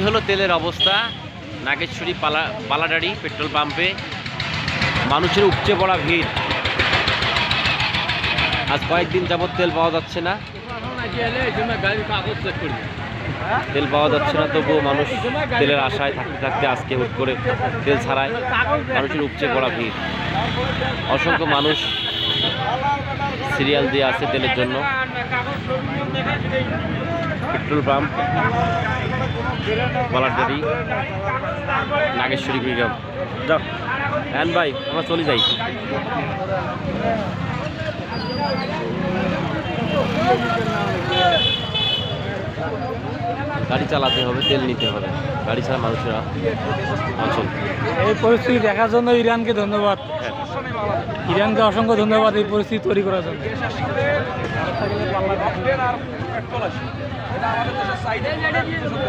এই হলো তেলের অবস্থা নাগেশ্বরী পালাডারি পেট্রোল পাম্পে। মানুষের উপচে পড়া ভিড়। আজ কয়েকদিন যাবৎ তেল পাওয়া যাচ্ছে না, তেল পাওয়া যাচ্ছে না, তবুও মানুষ তেলের আশায় থাকতে থাকতে আজকে হুট করে তেল ছাড়ায় মানুষের উপচে পড়া ভিড়। অসংখ্য মানুষ সিরিয়াল দিয়ে আছে তেলের জন্য। পেট্রোল পাম্প পালাডারি নাগেশ্বরী কুড়িগ্রাম। যাও হ্যান ভাই, আমরা চলে যাই। গাড়ি চালাতে হবে, তেল নিতে হবে, গাড়ি ছাড়া মানুষেরা অচল। এই পরিস্থিতি দেখার জন্য ইরানকে ধন্যবাদ। ইরানকে অসংখ্য ধন্যবাদ এই পরিস্থিতি তৈরি করার জন্য।